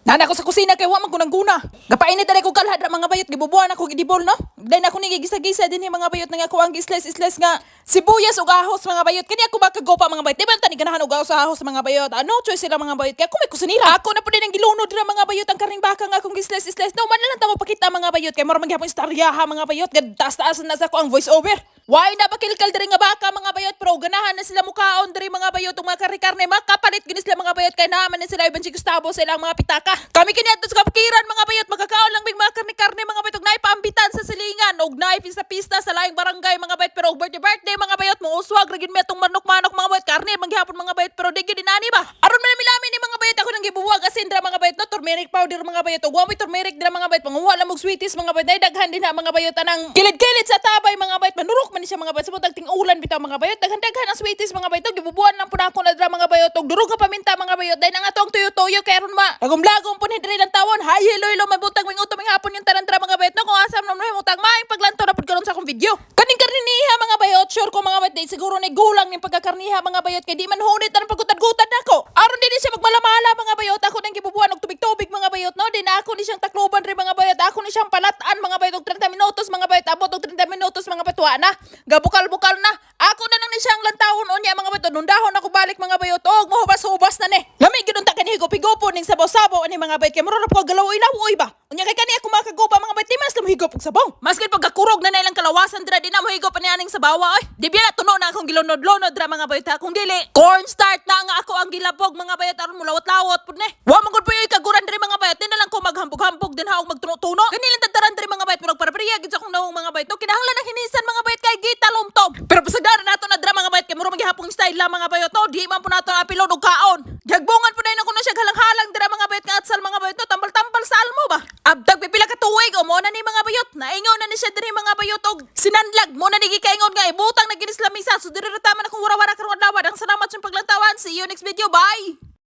Nana ko sa kusina kay wa man ko nang guna. Gapainit dali ko kalhad ra mga bayot gibubuan ako gidibol no. Dahil ako ni gigisa-gisa din yung mga bayot nga ako ang isles-isles nga sibuyas ug ahos mga bayot. Kani ako makagopa mga bayot. Di ba tani ganahan og ahos sa ahos mga bayot. Ano choice sila mga bayot kay ako may kusinira. Ako na pud din ang gilunod ra mga bayot ang karing baka nga akong isles-isles. No man lang ta mo pakita mga bayot kay mura magyapon istorya ha mga bayot. Taas-taas na sa ko ang voice over. Why na bakilkal diri nga baka mga bayot pero ganahan na sila mukaon diri mga bayot ug mga kare-karne makapalit gini sila mga bayot kay naaman na sila iban si Gustavo sa ilang mga pitaka. Kami kini adto sa kapikiran mga bayot magkakaon lang big mga karne-karne mga bayot ug naay paambitan sa silingan ug naay pista-pista sa laing barangay mga bayot pero birthday mga bayot mo uswag ra gid mi atong manok-manok mga bayot karne maghihapon mga bayot pero di gid dinani ba. Aron man milami ni mga bayot ako nang gibuwag asin dra mga bayot no turmeric powder mga bayot ug wa may turmeric dra mga bayot panguha lang og sweeties mga bayot ay daghan din ha mga bayot anang kilid-kilid sa tabay mga bayot manurok man ni siya mga bayot sa butang ting-ulan bitaw mga bayot daghan-daghan ang sweeties mga bayot gibubuan lang pud ako na dra mga bayot ug durog nga paminta mga bayot dahil ang atong tuyo-tuyo kay aron ma lagom-lagom pud hidri lang tawon hay hello may butang ming utom hapon yung tanan dra mga bayot no kung asam nam no utang maing paglanto na pud karon sa akong video kaning karniha mga bayot sure ko mga bayot siguro ni gulang ning pagkakarniha mga bayot kay di man hunit ang pagutad-gutad nako aron din siya magmalamala mga bayot ako nang gibubuan og tubig-tubig mga bayot no din ako ni siyang takloban ri mga bayot ako ni siyang palatan mga bayot og 30 minutos mga bayot abot og 30 minutos mga patwa na gabukal-bukal na ako na nang ni siyang lantawon unya mga bayot nundahon ako balik mga bayot og mohubas-hubas na ni lami gid unta kani higop-higop ning sabaw-sabaw ani mga bayot kay murarap ko galaw-ilaw ba unya kay kani ako makaguba mga bayot di mas lang higop og sabaw maskin pagkakurog na nailang kalawasan dira di na mo higop ani aning sabawa oy di biya tuno na akong gilunod-lunod dra mga bayot kung dili corn start na nga ako ang gilabog mga bayot aron mulawat-lawat pud ni wa man gud puyoy kaguran diri mga bayot di na lang ko maghambog-hambog din haog magtuno-tuno kani lang tadaran diri mga bayot murag para-pareha gid sa akong nawong mga bayot no kinahanglan na hinisan mga bayot kay gitalomtom pero pasagdaran nato na dra mga bayot kay murag maghapong style lang mga bayot no di man po nato apilon og kaon jagbongan pud na ko na siya halang-halang dira mga bayot nga atsal mga bayot no tambal-tambal sa almo ba abdag pipila ka tuig o mo na ni mga bayot naingaw na ni siya diri mga bayot og sinanlag mo na ni gikaingon nga ibutang na ginis lamisa so diri ra taman akong wara-wara karon adlaw ang salamat sa paglantawan see you next video bye.